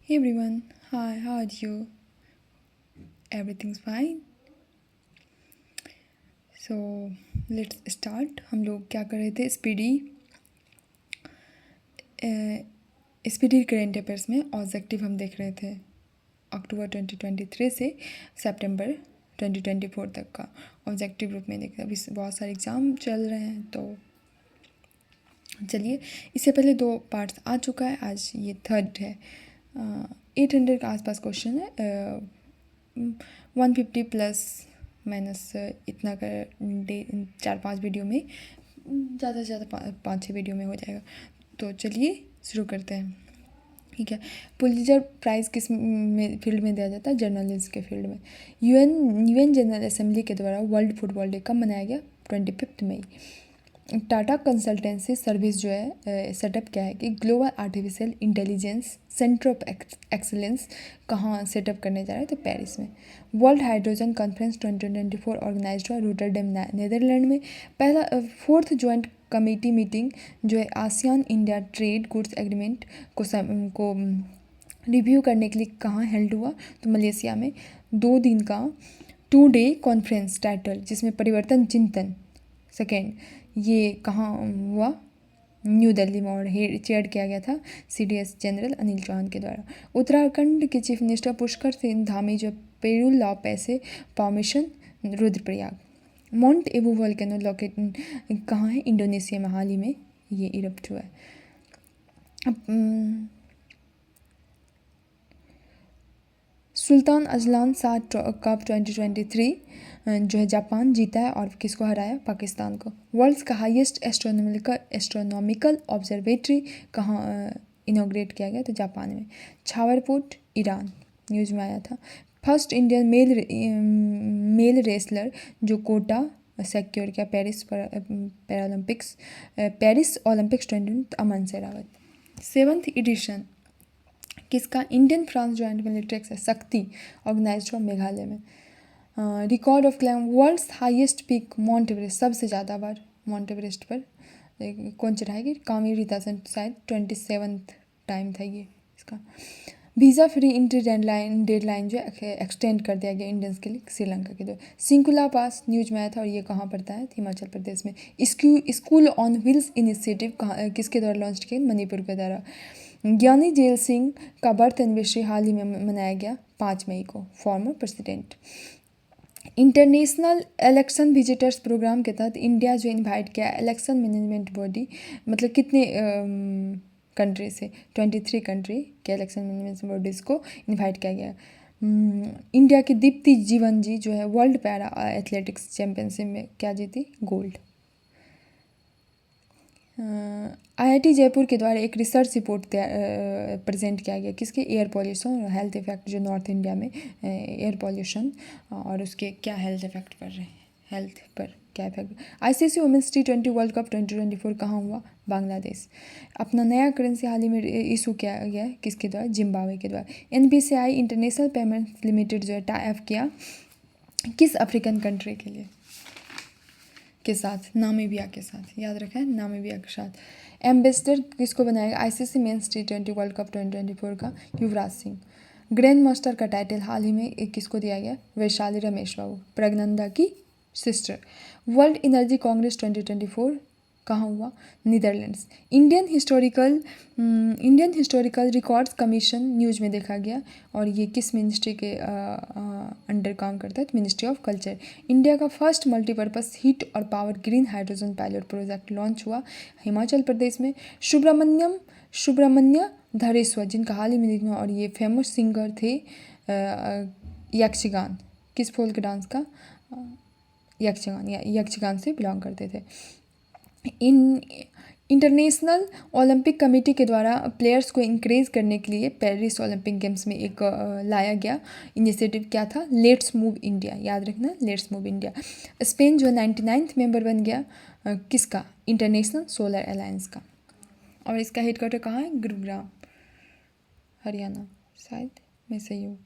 Hey everyone, hi, how are you? Everything's fine. So let's start. हम लोग क्या कर रहे थे? स्पीडी करेंट अफेयर्स में ऑब्जेक्टिव हम देख रहे थे अक्टूबर 2023 से सितंबर 2024 तक का ऑब्जेक्टिव रूप में देख रहे हैं। अभी बहुत सारे एग्ज़ाम चल रहे हैं, तो चलिए, इससे पहले 2 पार्ट्स आ चुका है, आज ये थर्ड है। 800 के आसपास क्वेश्चन है। 150 प्लस माइनस इतना कर 4-5 वीडियो में, ज़्यादा से ज़्यादा 5-6 वीडियो में हो जाएगा। तो चलिए शुरू करते हैं। ठीक है। पुलित्ज़र प्राइज़ किस में फील्ड में दिया जाता है? जर्नलिज्म के फील्ड में। यूएन जनरल असेंबली के द्वारा वर्ल्ड फुटबॉल डे कब मनाया गया? 25 मई। टाटा कंसल्टेंसी सर्विस जो है सेटअप क्या है कि global artificial intelligence centre of excellence कहाँ सेटअप करने जा रहे हैं? तो पेरिस में। वर्ल्ड हाइड्रोजन कॉन्फ्रेंस 2024 ऑर्गेनाइज्ड हुआ रोटरडैम नीदरलैंड में। पहला 4th ज्वाइंट कमेटी मीटिंग जो है ASEAN India trade goods agreement को रिव्यू करने के लिए कहाँ हेल्ड हुआ? तो मलेशिया में। 2 दिन का 2 डे कॉन्फ्रेंस टाइटल जिसमें परिवर्तन चिंतन सेकेंड, ये कहाँ हुआ? न्यू दिल्ली में, और चेयर किया गया था CDS जनरल अनिल चौहान के द्वारा। उत्तराखंड के चीफ मिनिस्टर पुष्कर सिंह धामी जो पेरू लॉ पैसे formation Rudraprayag. Mount above volcano locate कहाँ है? इंडोनेशिया में। हाल ही में ये इरप्ट हुआ है। सुल्तान अजलान शाह कप 2023 जो है जापान जीता है, और किसको हराया? पाकिस्तान को। वर्ल्ड्स का हाईएस्ट एस्ट्रोनॉमिकल ऑब्जर्वेटरी कहाँ इनॉग्रेट किया गया? तो जापान में। छावरपुट ईरान, न्यूज़ में आया था। फर्स्ट इंडियन मेल रेसलर जो कोटा सिक्योर किया Paris Olympics 2020, Aman Sehrawat. 7th edition किसका? Indian France joint military exercise Shakti organised हुआ मेघालय में। Record of climb world's highest peak Mount Everest, सबसे ज़्यादा बार माउंट एवरेस्ट पर कौन चढ़ाएगी? कामी रीता सेन, शायद 27th टाइम था ये इसका। वीज़ा फ्री एंट्री डेडलाइन जो है एक्सटेंड कर दिया गया इंडियंस के लिए श्रीलंका के द्वारा। सिंकुला पास न्यूज में आया था, और ये कहाँ पड़ता है? हिमाचल प्रदेश में। स्कूल ऑन व्हील्स इनिशिएटिव कहाँ किसके द्वारा लॉन्च किया? मणिपुर के द्वारा। ज्ञानी जेल सिंह का बर्थ एनिवर्सरी हाल ही में मनाया गया 5 मई को, former president. International election visitors programme के तहत इंडिया जो इनवाइट किया इलेक्शन मैनेजमेंट बॉडी, मतलब कितने कंट्री से? 23 कंट्री के इलेक्शन मैनेजमेंट बॉडीज़ को इनवाइट किया गया। इंडिया की दीप्ति जीवन जी जो है वर्ल्ड पैरा एथलेटिक्स चैम्पियनशिप में क्या जीती? गोल्ड। IIT जयपुर के द्वारा एक रिसर्च रिपोर्ट प्रेजेंट किया गया किसके? एयर पॉल्यूशन और हेल्थ इफेक्ट जो नॉर्थ इंडिया में एयर पॉल्यूशन और उसके क्या हेल्थ इफेक्ट कर रहे हैं, हेल्थ पर क्या effect. ICC women's T20 world cup 2024 कहाँ हुआ? बांग्लादेश। अपना नया करेंसी हाल ही में इशू किया गया है किसके द्वारा? जिम्बाब्वे के द्वारा। NPCI इंटरनेशनल पेमेंट्स लिमिटेड जो है टाई अप किया किस अफ्रीकन कंट्री के लिए के साथ? नामीबिया के साथ, याद रखें, नामीबिया के साथ। एम्बेसडर किसको बनाएगा? ICC mains T20 world cup 2024 का? युवराज सिंह। ग्रैंड मास्टर का टाइटल हाल ही में किसको दिया गया? वैशाली रमेश बाबू, प्रज्ञनंदा की सिस्टर। वर्ल्ड एनर्जी कांग्रेस 2024 कहाँ हुआ? Netherlands. Indian historical records commission news में देखा गया, और ये किस मिनिस्ट्री के अंडर काम करता है? Ministry of culture. इंडिया का फर्स्ट मल्टीपर्पज़ हीट और power green hydrogen pilot project launch हुआ हिमाचल प्रदेश में। सुब्रमण्य धरेश्वर जिनका हाल ही में देखना, और ये फेमस सिंगर थे यक्षगान, किस फोल्क डांस का? यक्षगान से बिलोंग करते थे। इंटरनेशनल ओलंपिक कमेटी के द्वारा प्लेयर्स को इंकरेज करने के लिए पेरिस ओलंपिक गेम्स में एक लाया गया इनिशिएटिव क्या था? लेट्स मूव इंडिया, याद रखना, लेट्स मूव इंडिया। स्पेन जो 99th मेंबर बन गया किसका? इंटरनेशनल सोलर अलायंस का। और इसका हेडक्वार्टर कहाँ है? गुरुग्राम, हरियाणा, शायद मैं सही हूँ।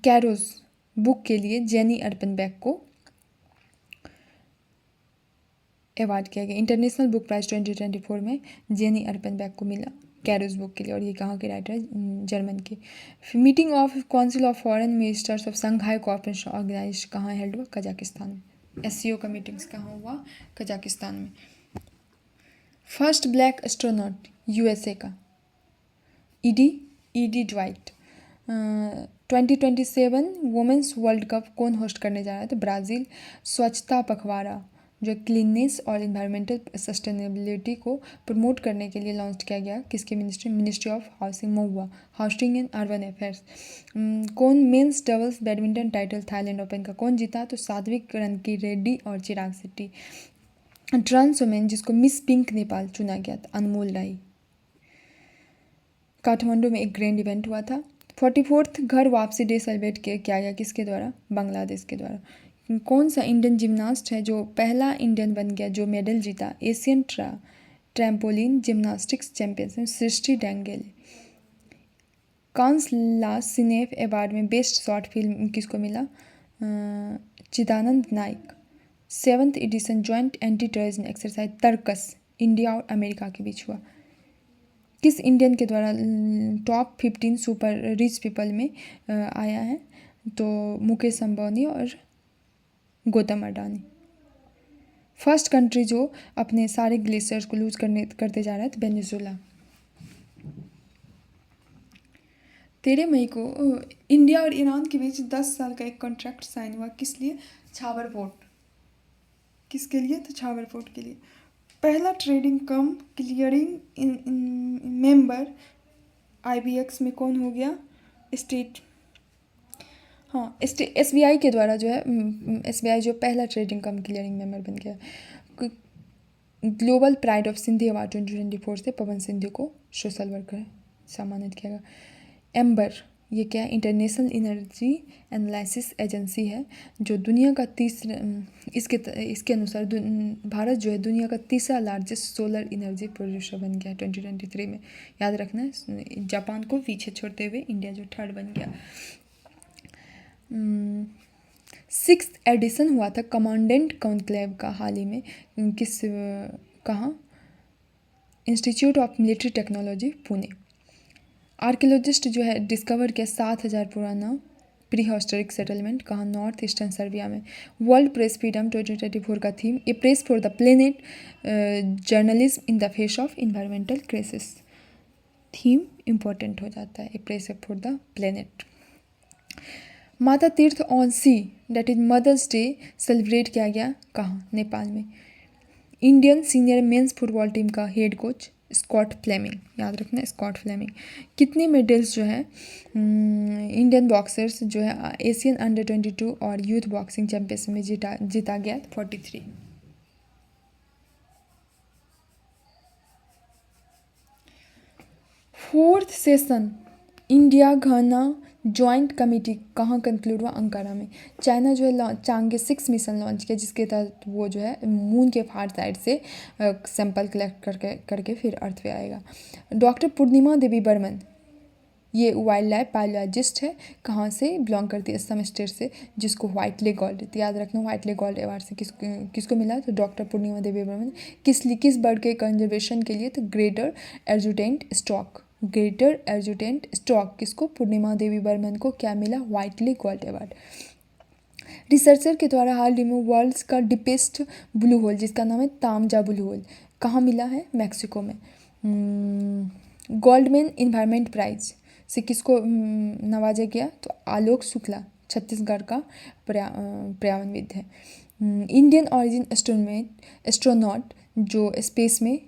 कैरोस बुक के लिए जेनी अर्पनबैक को अवार्ड किया गया। इंटरनेशनल बुक प्राइज़ 2024 में जेनी अर्पनबैक को मिला। कैरोज बुक के लिए, और ये कहाँ के राइटर है, जर्मन के। Meeting of council of foreign ministers of Shanghai cooperation organise कहाँ हेल्ड हुआ, कजाकिस्तान में। एससीओ का मीटिंग्स कहाँ हुआ, कजाकिस्तान में। फर्स्ट ब्लैक एस्ट्रोनॉट यूएसए का, Ed Dwight. 2027 women's world cup कौन होस्ट करने जा रहा है, तो ब्राज़ील। स्वच्छता पखवाड़ा जो क्लीननेस और इन्वायरमेंटल सस्टेनेबिलिटी को प्रमोट करने के लिए लॉन्च किया गया, किसके मिनिस्ट्री ऑफ हाउसिंग महुआ, हाउसिंग एंड अर्बन अफेयर्स। कौन men's doubles badminton title Thailand Open का कौन जीता, तो सात्विक रनकी और चिराग शेट्टी। ट्रांस वुमेन जिसको मिस पिंक नेपाल चुना गया था, अनमोल राय। काठमांडू में एक ग्रैंड इवेंट हुआ था। 44th घर वापसी डे सेलिब्रेट किया गया, किसके द्वारा, बांग्लादेश के द्वारा। कौन सा इंडियन जिम्नास्ट है जो पहला इंडियन बन गया जो मेडल जीता Asian trampoline gymnastics championship, Srishti Dangele. Cannes La Cinef award में बेस्ट शॉर्ट फिल्म किसको मिला, Chidanand Naik. 7th edition joint anti terrorism exercise Tarkash India और अमेरिका के बीच हुआ, किस इंडियन के द्वारा टॉप 15 सुपर रिच पीपल में आया है, तो मुकेश अंबानी और गौतम अडानी। फर्स्ट कंट्री जो अपने सारे ग्लेशियर्स को लूज करते जा रहा है, तो वेनेजुएला। 13 मई को इंडिया और ईरान के बीच 10 साल का एक कॉन्ट्रैक्ट साइन हुआ, किस लिए, छावर पोर्ट। किसके लिए, तो छावर पोर्ट के लिए। पहला ट्रेडिंग कम क्लियरिंग मेंबर आईबीएक्स में कौन हो गया, स्टेट। हाँ, एसबीआई के द्वारा जो है, एसबीआई जो पहला ट्रेडिंग कम क्लियरिंग मेंबर बन गया। Global pride of Sindhi award 2024 से पवन सिंधु को सोशल वर्कर सम्मानित किया गया। एम्बर ये क्या है, इंटरनेशनल एनर्जी एनालिसिस एजेंसी है जो दुनिया का तीसरा, इसके अनुसार भारत जो है दुनिया का तीसरा लार्जेस्ट सोलर एनर्जी प्रोड्यूसर बन गया 2023 में। याद रखना है, जापान को पीछे छोड़ते हुए इंडिया जो थर्ड बन गया। 6th एडिशन हुआ था कमांडेंट कॉन्क्लेव का हाल ही में, किस कहाँ, institute of military technology Pune. Archaeologist जो है डिस्कवर किया 7000 पुराना प्री हिस्टोरिक सेटलमेंट, कहाँ, नॉर्थ ईस्टर्न सर्बिया में। वर्ल्ड प्रेस फ्रीडम 2024 का theme, a press for the planet, journalism in the face of environmental crisis. Theme important हो जाता है, a press for the planet. Mata Tirtha Aunsi date is Mother's Day celebrate किया गया, कहाँ, नेपाल में। Indian senior men's football team का head coach Scott Fleming, याद रखना स्कॉट फ्लेमिंग। कितने मेडल्स जो है इंडियन बॉक्सर्स जो है एशियन अंडर 22 और यूथ बॉक्सिंग चैंपियनशिप में जीता गया, 43। फोर्थ सेशन इंडिया घाना जॉइंट कमेटी कहाँ कंक्लूड हुआ, अंकारा में। चाइना जो है चांगे 6 मिशन लॉन्च किया, जिसके तहत वो जो है मून के फार साइड से सैंपल कलेक्ट करके फिर अर्थ पे आएगा। डॉक्टर पूर्णिमा देवी बर्मन ये वाइल्ड लाइफ बायोलॉजिस्ट है, कहाँ से बिलोंग करती है, असम स्टेट से, जिसको व्हाइटले गोल्ड, याद रखना व्हाइटले गोल्ड अवार्ड से किसको मिला, तो डॉक्टर पूर्णिमा देवी बर्मन। किस बर्ड के कंजर्वेशन के लिए, तो ग्रेटर एर्जुटेंट स्टॉक किसको, पूर्णिमा देवी बर्मन को क्या मिला, व्हाइटले गोल्ड अवार्ड। रिसर्चर के द्वारा हाल ही में वर्ल्ड्स का डीपेस्ट ब्लू होल जिसका नाम है तामजा ब्लू होल कहाँ मिला है, मैक्सिको में। गोल्डमैन इन्वायरमेंट प्राइज से किसको नवाजा गया, तो आलोक शुक्ला, छत्तीसगढ़ का पर्यावरणविद है। इंडियन ऑरिजिन एस्ट्रोनॉट जो स्पेस में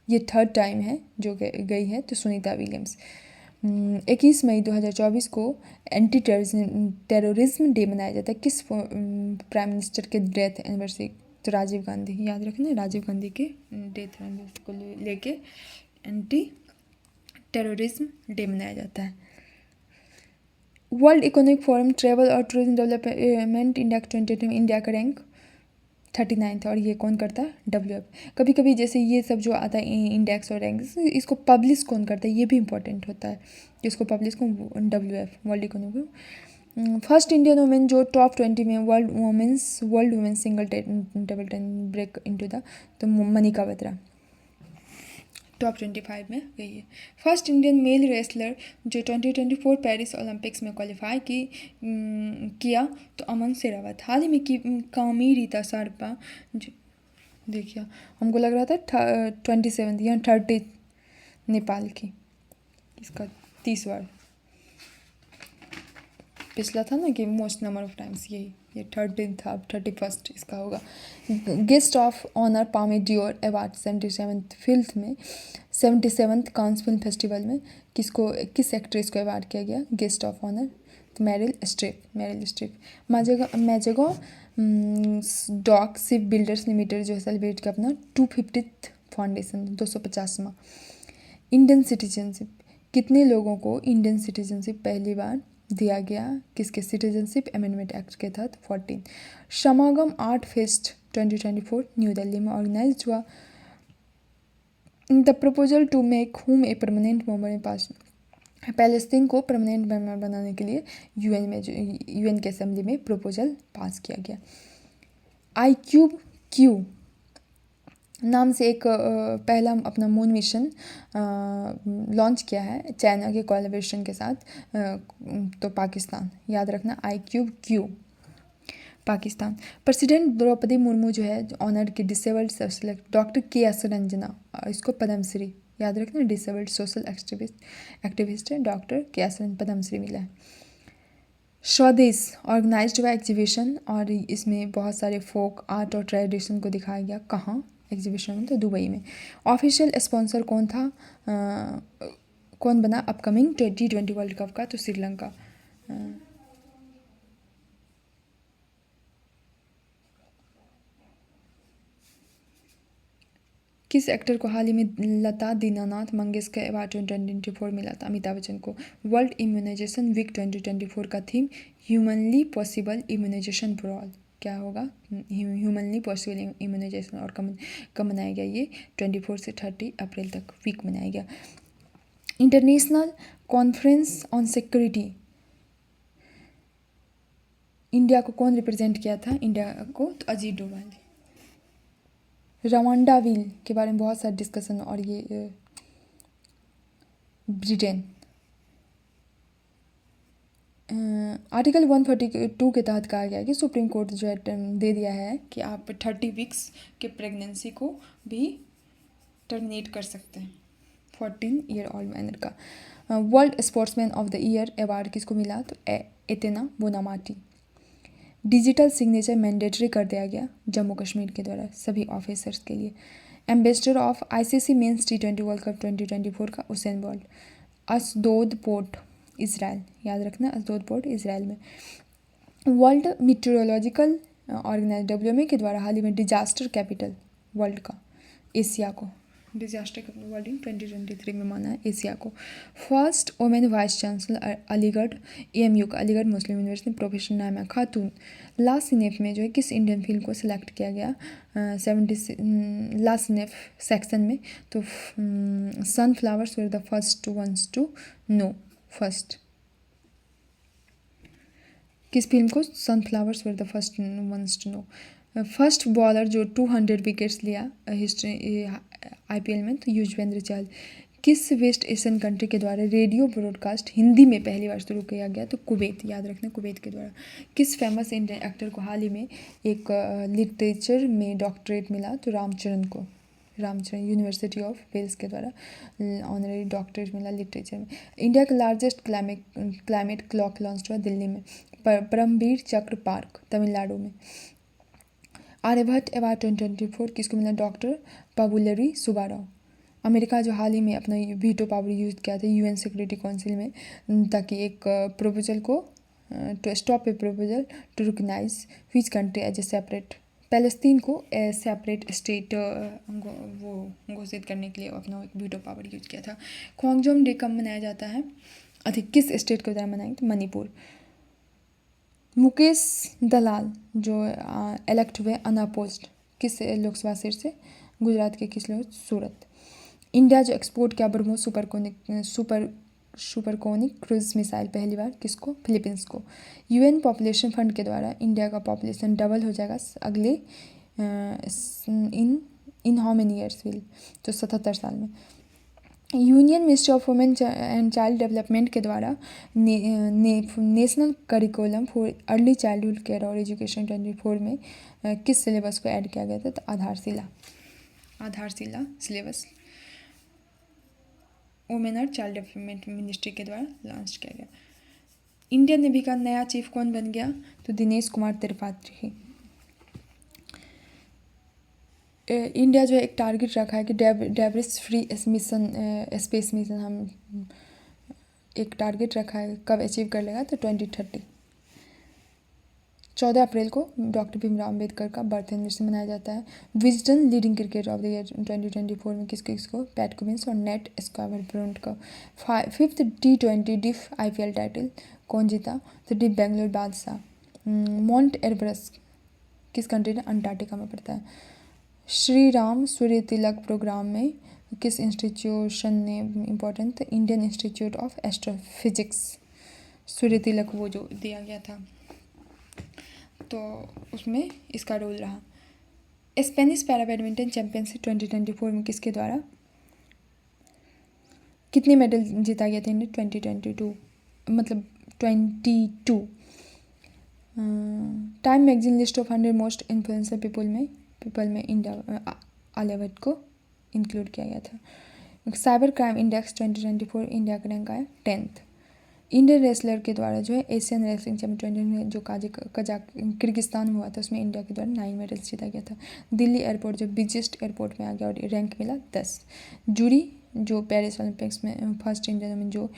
ये थर्ड टाइम है जो गई है, तो सुनीता विलियम्स। 21 मई 2024 को एंटी टेररिज्म डे मनाया जाता है, किस प्राइम मिनिस्टर के डेथ एनिवर्सरी, तो राजीव गांधी, याद रखना राजीव गांधी के डेथ एनिवर्सरी को लेके एंटी टेररिज्म डे मनाया जाता है। वर्ल्ड इकोनॉमिक फोरम ट्रेवल और टूरिज्म डेवलपमेंट इंडेक्स 2020 में इंडिया का रैंक 39 है, और ये कौन करता है, WF। कभी कभी जैसे ये सब जो आता है इंडेक्स और रैंक, इसको पब्लिश कौन करता है, ये भी इंपॉर्टेंट होता है, इसको पब्लिश कौन, WF, world economic. First Indian women जो टॉप 20 में world women's single table tennis break into the, तो मनिका बत्रा। टॉप 25 में गई है। फर्स्ट इंडियन मेल रेसलर जो 2024 पेरिस ओलंपिक्स में क्वालिफाई किया तो अमन शेरावत। हाल ही में की कामी रीता सारपा जो देखिए हमको लग रहा था 27 या 30 नेपाल की, इसका 30वां पिछला था ना कि मोस्ट नंबर ऑफ टाइम्स, ये 13 था, अब 31 इसका होगा। Guest of honour Palme d'Or award 77th film में 77th कांस फिल्म फेस्टिवल में किस एक्ट्रेस को अवार्ड किया गया गेस्ट ऑफ ऑनर? तो Meryl Streep. Mazagon dock shipbuilders limited जो है सेलिब्रेट किया अपना 250th फाउंडेशन 250वां। इंडियन सिटीजनशिप, कितने लोगों को इंडियन सिटीजनशिप पहली बार दिया गया? किसके? सिटीजनशिप अमेंडमेंट एक्ट के तहत 14। समागम आर्ट फेस्ट 2024 न्यू दिल्ली में ऑर्गेनाइज हुआ। The proposal to make home a permanent member में पास, पैलेस्तीन को परमानेंट मेंबर बनाने के लिए यूएन के असेंबली में प्रपोजल पास किया गया। iCubeQ नाम से एक पहला अपना मून मिशन लॉन्च किया है चाइना के कोलैबोरेशन के साथ, तो पाकिस्तान, याद रखना iCubeQ पाकिस्तान। प्रेसिडेंट द्रौपदी मुर्मू जो है ऑनर की disabled social doctor KS. Ranjana, इसको पद्मश्री, याद रखना डिसेबल्ड सोशल एक्टिविस्ट है डॉक्टर के.एस. पद्मश्री मिला है। स्वदेश ऑर्गेनाइज्ड हुआ एग्जीबिशन और इसमें बहुत सारे फोक आर्ट और ट्रेडिशन को दिखाया गया। कहाँ एग्जीबिशन में? तो दुबई में। ऑफिशियल स्पॉन्सर कौन था? कौन बना अपकमिंग T20 वर्ल्ड कप का? तो श्रीलंका। किस एक्टर को हाल ही में लता दीनानाथ मंगेशकर अवार्ड 2024 मिला था? अमिताभ बच्चन को। वर्ल्ड इम्यूनाइजेशन वीक 2024 का theme humanly possible immunisation for all. क्या होगा? Humanly possible immunisation. और कब मनाया गया? ये 24 से 30 अप्रैल तक वीक मनाया गया। International conference on security, India को कौन रिप्रेजेंट किया था? इंडिया को तो अजीत डोभाल। रवांडा व्हील के बारे में बहुत सारा डिस्कशन, और ये ब्रिटेन। आर्टिकल 142 के तहत कहा गया है कि सुप्रीम कोर्ट जो है दे दिया है कि आप 30 वीक्स के प्रेगनेंसी को भी टर्मिनेट कर सकते हैं 14 ईयर ओल्ड मैनर का। World sportsman of the year award किसको मिला? तो एतेना बोनामाटी। डिजिटल सिग्नेचर मैंडेटरी कर दिया गया जम्मू कश्मीर के द्वारा सभी ऑफिसर्स के लिए। Ambassador of ICC men's T20 world cup 2024 का Usain bolt. Ashdod port Israel, याद रखना अशदोद पोर्ट इसराइल में। वर्ल्ड मीटेरोलॉजिकल ऑर्गेनाइजेशन के द्वारा हाल ही में डिजास्टर कैपिटल वर्ल्ड का एशिया को, डिजास्टर कैपिटल वर्ल्ड इन 2023 में माना है एशिया को। First women vice chancellor Aligarh AMU का, अलीगढ़ मुस्लिम यूनिवर्सिटी, प्रोफेसर नाइमा खातून। लास्ट सिनेफ में जो है किस इंडियन फिल्म को सिलेक्ट किया गया लास्ट सिनेफ सेक्शन में? तो sunflowers were the first ones to know first. किस फिल्म को? Sunflowers were the first ones to know. First bowler जो 200 विकेट्स लिया हिस्ट्री IPL में, तो युजवेंद्र चहल। किस वेस्ट एशियन कंट्री के द्वारा रेडियो ब्रॉडकास्ट हिंदी में पहली बार शुरू किया गया? तो कुवैत, याद रखना कुवैत के द्वारा। किस फेमस इंडियन एक्टर को हाल ही में एक लिटरेचर में डॉक्टरेट मिला? तो रामचरण को, रामचरण यूनिवर्सिटी ऑफ वेल्स के द्वारा ऑनररी डॉक्टरेट मिला लिटरेचर में। इंडिया का लार्जेस्ट क्लाइमेट क्लॉक लॉन्च हुआ दिल्ली में। परमवीर चक्र पार्क तमिलनाडु में। आर्यभट्ट अवार्ड 2024 किसको मिला? डॉक्टर पाबुलरी सुब्बाराव। अमेरिका जो हाल ही में अपना वीटो पावर यूज किया था UN सिक्योरिटी काउंसिल में, ताकि एक प्रपोजल को to stop a proposal to recognise which country as a separate, Palestine को सेपरेट स्टेट वो घोषित करने के लिए अपना एक वीटो पावर यूज किया था। ख्वांगजोम डे कब मनाया जाता है? अधिक किस स्टेट के द्वारा मनाएंगे? तो मणिपुर। मुकेश दलाल जो इलेक्ट हुए अनअपोज्ड किस लोकसभा सीट से? गुजरात के किस लोग? सूरत। इंडिया जो एक्सपोर्ट किया ब्रह्मोस सुपरकोनिक क्रूज मिसाइल पहली बार किसको? फिलीपींस को। UN पॉपुलेशन फंड के द्वारा इंडिया का पॉपुलेशन डबल हो जाएगा अगले in how many years will? तो 77 साल में। Union ministry of women and child development के द्वारा national curriculum for early childhood care और एजुकेशन 24 में किस सिलेबस को ऐड किया गया था? तो आधारशिला सिलेबस वुमेन और चाइल्ड डेवलपमेंट मिनिस्ट्री के द्वारा लॉन्च किया गया। इंडियन नेवी का नया चीफ कौन बन गया? तो दिनेश कुमार त्रिपाठी। इंडिया जो है एक टारगेट रखा है कि debris free mission space mission हम एक टारगेट रखा है, कब अचीव कर लेगा? तो 2030। 14 अप्रैल को डॉक्टर भीमराव अम्बेडकर का बर्थ एनिवर्सरी मनाया जाता है। Wisden leading cricketer of the year 2024 में किसको? पैट कुमिंस और नेट स्क्वायरब्रंट को। 5th T20 डिफ IPL टाइटल कौन जीता? तो डिफ बेंगलोर बादशाह। माउंट एवरेस्ट किस कंट्री में? अंटार्कटिका में पड़ता है। श्री राम सूर्य तिलक प्रोग्राम में किस इंस्टीट्यूशन ने इम्पोर्टेंट? तो इंडियन इंस्टीट्यूट ऑफ एस्ट्रोफिजिक्स। सूर्य तिलक वो जो दिया गया था तो उसमें इसका रोल रहा। स्पेनिश पैरा बैडमिंटन चैंपियनशिप 2024 में किसके द्वारा कितने मेडल जीता गया था? इंडिया 2022 मतलब 22। Time magazine list of 100 most influencer people में इंडिया आलिया भट्ट को इंक्लूड किया गया था। साइबर क्राइम इंडेक्स 2024 इंडिया का रैंक आया 10th। इंडियन रेसलर के द्वारा जो है एशियन रेसलिंग चैंपियन जो किर्गिस्तान में हुआ था उसमें इंडिया के द्वारा 9 मेडल्स जीता गया था। दिल्ली एयरपोर्ट जो बिगेस्ट एयरपोर्ट में आ गया और रैंक मिला 10। जूरी जो पेरिस ओलंपिक्स में फर्स्ट इंडियन में जो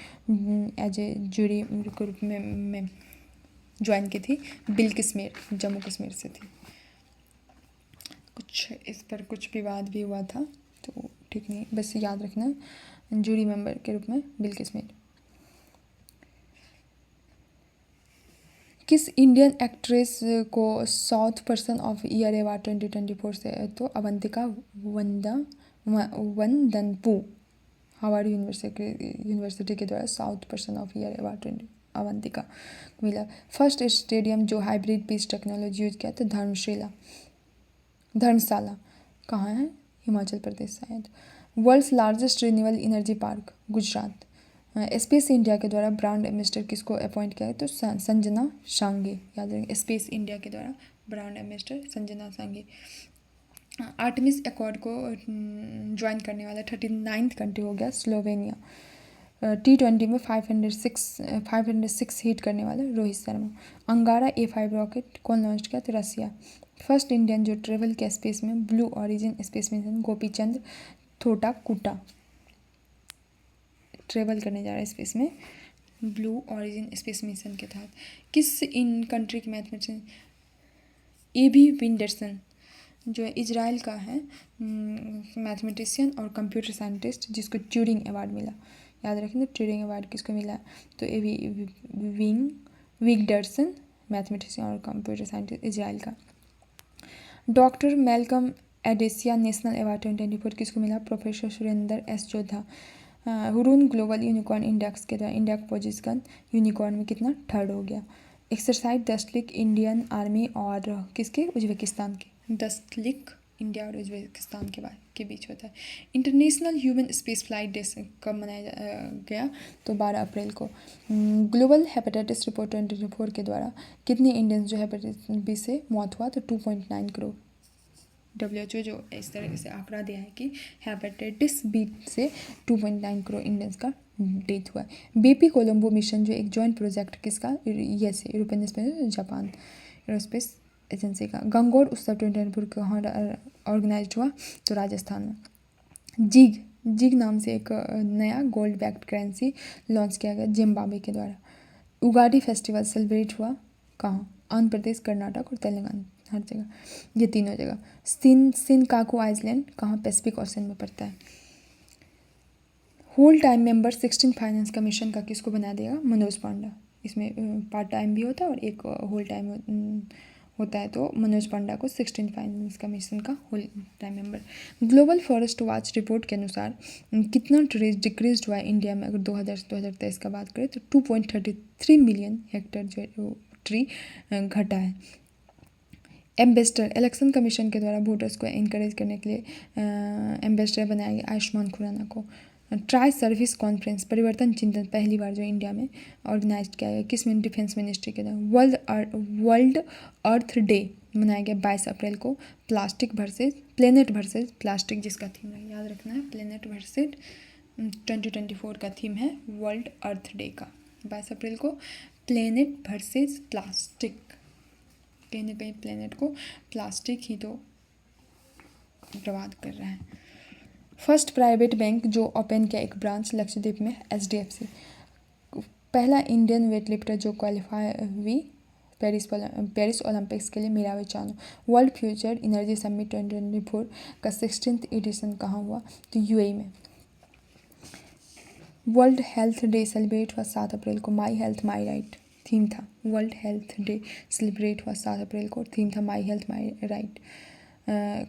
एज ए जूरी ग्रुप में ज्वाइन की थी बिल्किस्मेर जम्मू कश्मीर से थी। कुछ इस पर कुछ विवाद भी हुआ था तो ठीक नहीं, बस याद रखना जूरी मेंबर के रूप में बिल्किस्मेर। किस इंडियन एक्ट्रेस को south person of year award 2024 से? तो अवंतिका वंदनपू हार्वर्ड यूनिवर्सिटी के द्वारा south person of year award 20 Avantika मिला। फर्स्ट स्टेडियम जो हाइब्रिड पीस टेक्नोलॉजी यूज किया था धर्मशाला कहाँ है? हिमाचल प्रदेश शायद। World's largest renewable energy park Gujarat. Space India के द्वारा ब्रांड एम्बेसडर किसको अपॉइंट किया है? तो संजना सांगे। याद रखें स्पेस इंडिया के द्वारा ब्रांड एम्बेसडर संजना सांगे। आर्टेमिस अकॉर्ड को ज्वाइन करने वाला 39th कंट्री हो गया स्लोवेनिया। T20 में 506 हिट करने वाला रोहित शर्मा। अंगारा A5 रॉकेट कौन लॉन्च किया? तो रसिया। फर्स्ट इंडियन जो ट्रेवल किया स्पेस में Blue Origin space mission Gopichand Thotakura travel करने जा रहा है स्पेस में ब्लू ऑरिजिन स्पेस मिशन के तहत। किस इन कंट्री के मैथमेटिशियन? A.B. विंडरसन जो है इजराइल का है मैथमेटिशियन और कंप्यूटर साइंटिस्ट जिसको ट्यूरिंग अवार्ड मिला। याद रखेंगे ट्यूरिंग अवार्ड किसको मिला? तो A.B. विगडरसन मैथमेटिशियन और कंप्यूटर साइंटिस्ट इजराइल का। डॉक्टर मेलकम एडेसिया नेशनल अवार्ड 2024 किसको मिला? Professor Surendra S. Jodha. Hurun global unicorn index के द्वारा इंडिया का पोजीशन यूनिकॉर्न में कितना? 3rd हो गया। एक्सरसाइज दस्तलिक इंडियन आर्मी और किसके? उज्बेकिस्तान के। दस्तलिक इंडिया और उज्बेकिस्तान के बीच होता है। International human space flight day कब मनाया गया? तो 12 अप्रैल को। ग्लोबल हेपेटाइटिस रिपोर्ट 2024 के द्वारा कितने इंडियंस जो हेपेटाइटिस बी से मौत हुआ? तो 2.9 करोड़। WHO जो इस तरह से आंकड़ा दिया है कि हेपेटाइटिस बी से 2.9 करोड़ इंडियंस का डेथ हुआ है। BP कोलंबो मिशन जो एक जॉइंट प्रोजेक्ट किसका? USA European space Japan aerospace agency का। गंगोर उत्सव 2024 कहाँ ऑर्गेनाइज हुआ? तो राजस्थान में। जिग नाम से एक नया गोल्ड बैक्ड करेंसी लॉन्च किया गया जिम्बाब्वे के द्वारा। उगाडी फेस्टिवल सेलिब्रेट हुआ कहाँ? आंध्र प्रदेश कर्नाटक और तेलंगाना हर जगह, ये तीनों जगह। सिनकाकू आइलैंड कहाँ? पैसिफिक ओशन में पड़ता है। Whole time member 16 finance commission का किसको बना देगा? मनोज पांडा। इसमें पार्ट टाइम भी होता है और एक होल टाइम होता है तो मनोज पांडा को 16 फाइनेंस कमीशन का whole time member. Global forest watch report के अनुसार कितना ट्रीज डिक्रीज हुआ है इंडिया में? अगर 2023 का बात करें तो 2.33 मिलियन हेक्टेयर जो ट्री घटा है। एम्बेसडर इलेक्शन कमीशन के द्वारा वोटर्स को इनकरेज करने के लिए एम्बेसडर बनाया गया आयुष्मान खुराना को। ट्राई सर्विस कॉन्फ्रेंस परिवर्तन चिंतन पहली बार जो इंडिया में ऑर्गेनाइज किया गया, किस में? डिफेंस मिनिस्ट्री के द्वारा। वर्ल्ड अर्थ डे मनाया गया 22 अप्रैल को। प्लेनेट वर्सेज प्लास्टिक जिसका थीम है, याद रखना है, प्लेनेट वर्सेज 2024 का थीम है वर्ल्ड अर्थ डे का 22 अप्रैल को। प्लेनेट वर्सेज प्लास्टिक, कहीं ना कहीं प्लेनेट को प्लास्टिक ही तो बर्बाद कर रहा है। फर्स्ट प्राइवेट बैंक जो ओपन किया एक ब्रांच लक्षद्वीप में, HDFC। पहला इंडियन वेटलिफ्टर जो क्वालिफाई हुई पेरिस ओलंपिक्स के लिए, Mirabai Chanu. World future energy summit 2024 का 16th एडिशन कहाँ हुआ? तो UAE में। वर्ल्ड हेल्थ डे सेलिब्रेट हुआ 7 अप्रैल को, my health my right theme था। वर्ल्ड हेल्थ डे सेलिब्रेट हुआ 7 अप्रैल को, थीम था माई हेल्थ माई राइट।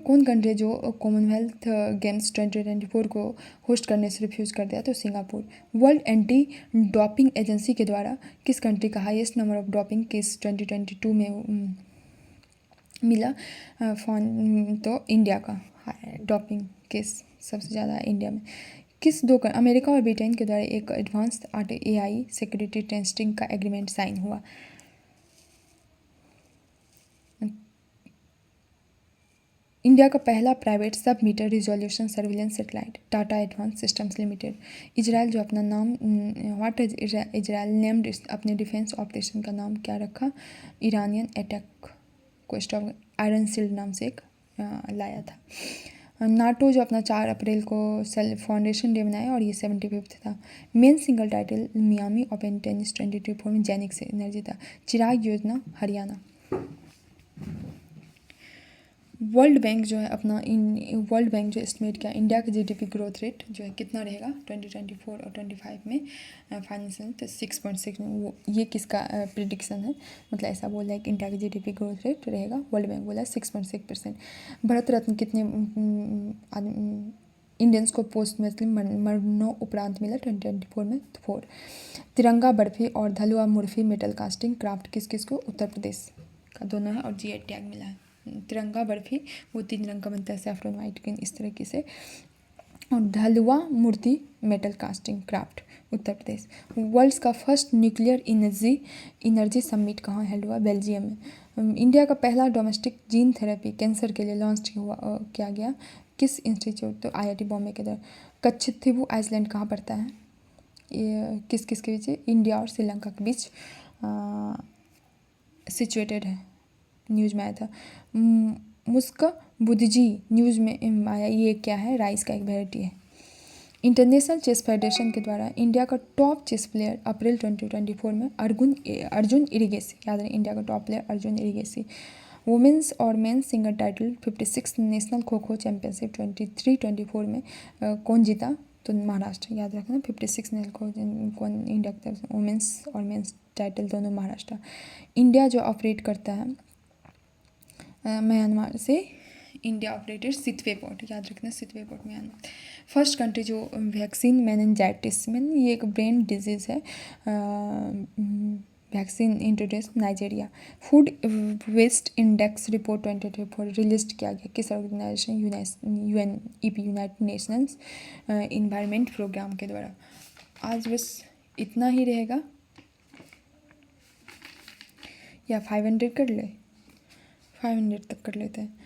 कौन कंट्री जो कॉमनवेल्थ गेम्स 2024 को होस्ट करने से रिफ्यूज़ कर दिया? तो Singapore. World anti doping agency के द्वारा किस कंट्री का highest number of doping case 2022 में मिला? तो इंडिया का डोपिंग केस सबसे ज़्यादा है इंडिया में। अमेरिका और ब्रिटेन के द्वारा एक एडवांस्ड AI सिक्योरिटी टेस्टिंग का एग्रीमेंट साइन हुआ? इंडिया का पहला private sub meter resolution surveillance satellite, Tata advance systems limited. Israel जो अपना नाम व्हाट इज इजराइल नेम्ड अपने डिफेंस ऑपरेशन का नाम क्या रखा? इरानियन अटैक को स्टॉप आयरन शील्ड नाम से एक लाया था। नाटो जो अपना 4 अप्रैल को फाउंडेशन डे मनाया और ये 75th था। Men single title Miami open tennis 2024 में जैनिक से एनर्जी था। चिराग योजना हरियाणा। वर्ल्ड बैंक जो एस्टिमेट किया इंडिया का GDP ग्रोथ रेट जो है कितना रहेगा 2024 और 25 में फाइनेंशियल, तो 6.6 में। ये किसका प्रिडिक्शन है? मतलब ऐसा बोला है कि इंडिया का GDP ग्रोथ रेट रहेगा, वर्ल्ड बैंक बोला 6.6%। भारत रत्न कितने इंडियंस को पोस्ट मुस्लिम मरणोपरांत मिला 2024 में? 4। तिरंगा बर्फी और धलुआ मुर्फी मेटल कास्टिंग क्राफ्ट किस को? उत्तर प्रदेश का दोनों है और GI टैग मिला है। तिरंगा बर्फी वो 3 रंग का बनता है, सैफरन वाइट ग्रीन इस तरीके से। और धलुआ मूर्ति metal casting craft Uttar Pradesh. World's का फर्स्ट न्यूक्लियर एनर्जी समिट कहाँ हेल्ड हुआ? बेल्जियम में। इंडिया का पहला डोमेस्टिक जीन थेरेपी कैंसर के लिए लॉन्च किया गया किस इंस्टीट्यूट? तो IIT बॉम्बे के द्वारा। कच्छथिबू आइसलैंड कहाँ पड़ता है? ये किस के बीच? इंडिया और श्रीलंका के बीच सिचुएटेड है, न्यूज़ में आया था। मुस्क बुदजी न्यूज़ में आया, ये क्या है? राइस का एक वेराइटी है। इंटरनेशनल चेस फेडरेशन के द्वारा इंडिया का टॉप चेस प्लेयर अप्रैल 2024 में अर्जुन इरिगेसी, याद रहे इंडिया का टॉप प्लेयर अर्जुन इरिगेसी। वुमेंस और men's single title 56 national kho kho championship 23-24 में कौन जीता? तो महाराष्ट्र, याद रखना 56 नेशनल कौन इंडिया की तरफ से, वुमेंस और मेंस टाइटल दोनों महाराष्ट्र। इंडिया जो ऑपरेट करता है म्यांमार से, इंडिया ऑपरेटेड सितवे पोर्ट, याद रखना Sittwe port Myanmar. First country जो वैक्सीन मेनिंजाइटिस में, ये एक ब्रेन डिजीज़ है, vaccine introduce Nigeria. Food waste index report 2024 release किया गया किस organisation? UNEP United Nations environment programme के द्वारा। आज बस इतना ही रहेगा या 500 कर ले? 500 तक कर लेते हैं।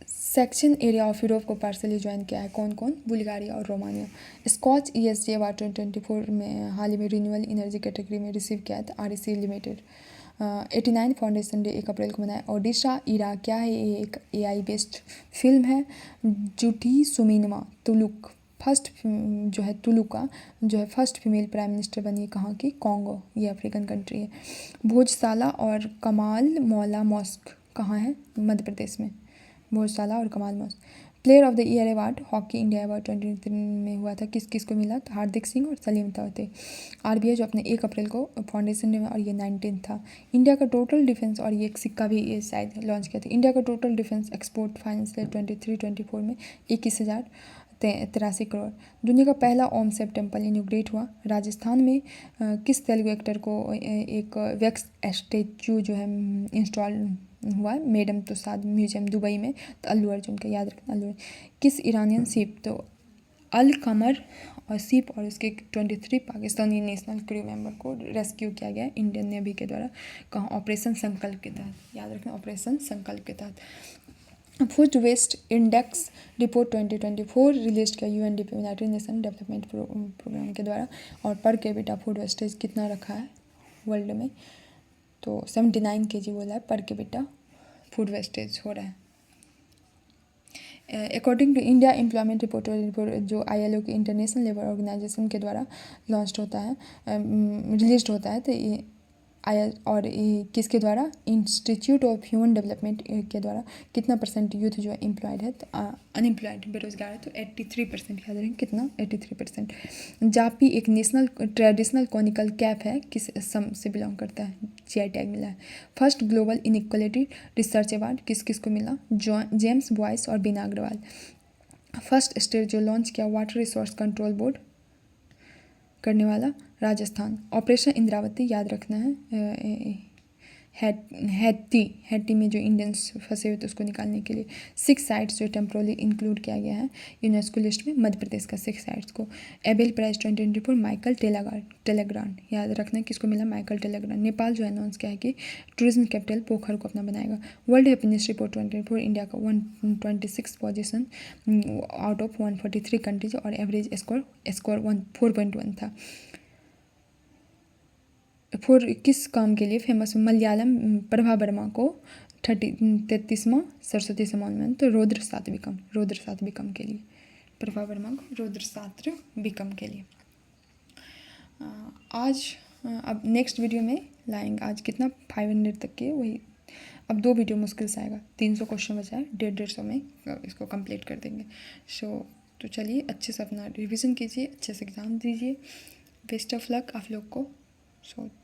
सेक्शन एरिया ऑफ यूरोप को पार्सली ज्वाइन किया है कौन? बुल्गारिया और रोमानिया। स्कॉच ESG अवार्ड 2024 में हाल ही में रिन्यूएबल एनर्जी कैटेगरी में रिसीव किया था REC लिमिटेड। 89 फाउंडेशन डे 1 अप्रैल को मनाया। ओडिशा इरा क्या है? ये एक AI बेस्ड फिल्म है। जूठी सुमीनमा तुलुक तुलुका जो है फर्स्ट फीमेल प्राइम मिनिस्टर बनी कहाँ की? कॉन्गो, ये अफ्रीकन कंट्री है। भोजशाला और कमाल मौला मॉस्क कहाँ है? मध्य प्रदेश में। भोजशाला और Kamal mosque. Player of the year award hockey India award 2023 में हुआ था, किस को मिला? तो हार्दिक सिंह और सलीम तौते। RBI जो अपने 1 अप्रैल को फाउंडेशन डे में और ये 19 था। इंडिया का टोटल डिफेंस और ये एक सिक्का भी ये शायद लॉन्च किया था। इंडिया का टोटल डिफेंस एक्सपोर्ट फाइनेंशियल 23-24 में 21,083 करोड़। दुनिया का पहला ओम सेप टेम्पल इनॉग्रेट हुआ राजस्थान में। किस तेलुगु एक्टर को एक वैक्स स्टैचू जो है इंस्टॉल हुआ? मैडम तुसाद म्यूजियम दुबई में। तो अल्लू अर्जुन का, याद रखना अल्लू अर्जुन। किस ईरानियन शिप? तो अल कमर और सिप और उसके 23 पाकिस्तानी नेशनल क्रू मेंबर को रेस्क्यू किया गया इंडियन नेवी के द्वारा। कहाँ? ऑपरेशन संकल्प के तहत, याद रखना, ऑपरेशन संकल्प के तहत। Food waste index report 2024 release किया UNDP, United Nation development programme के द्वारा। और पर कैपिटा फूड वेस्टेज कितना रखा है वर्ल्ड में? तो 79 kg बोला है पर कैपिटा फूड वेस्टेज हो रहा है। According to India employment report जो ILO के इंटरनेशनल लेबर ऑर्गेनाइजेशन के द्वारा लॉन्च होता है, रिलीज होता है, तो ये और ये किसके द्वारा? इंस्टीट्यूट ऑफ ह्यूमन डेवलपमेंट के द्वारा। कितना % यूथ जो है एम्प्लॉयड है, तो अनएम्प्लॉयड बेरोजगार है, तो 83%, याद रखें कितना? 83%। जापी एक नेशनल ट्रेडिशनल कॉनिकल कैप है, किस सम से बिलोंग करता है? GI टैग मिला है। First global inequality research award किस किस को मिला? जेम्स बॉयस और बीना अग्रवाल। फर्स्ट स्टेट जो लॉन्च किया वाटर रिसोर्स कंट्रोल बोर्ड करने वाला राजस्थान। ऑपरेशन इंद्रावती याद रखना है, हैती में जो इंडियंस फंसे हुए थे उसको निकालने के लिए। 6 साइट्स जो टेम्पोरली इंक्लूड किया गया है यूनेस्को लिस्ट में, मध्य प्रदेश का 6 साइट्स को। एबेल प्राइज 2024 माइकल टेलेग्रांड, याद रखना है किसको मिला? माइकल टेलेग्रांड। नेपाल जो अनाउंस किया है कि टूरिज्म कैपिटल पोखर को अपना बनाएगा। वर्ल्ड हैप्पीनेस रिपोर्ट 2024 इंडिया का 126 पोजीशन आउट ऑफ 143 कंट्रीज और एवरेज स्कोर 4.1 था। किस काम के लिए फेमस? मलयालम प्रभा वर्मा को 33वां सरस्वती सम्मान, तो रौद्र सातविकम के लिए। प्रभा वर्मा को रौद्र सातविकम के लिए। आज अब नेक्स्ट वीडियो में लाएंगे। आज कितना 500 तक के, वही अब 2 वीडियो मुश्किल से आएगा। 300 क्वेश्चन बचा है, 150 में इसको कंप्लीट कर देंगे। तो चलिए अच्छे से अपना रिवीजन कीजिए, अच्छे से एग्ज़ाम दीजिए। बेस्ट ऑफ लक आप लोग को।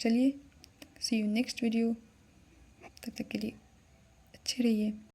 चलिए सी यू नेक्स्ट वीडियो, तब तक के लिए अच्छे रहिए।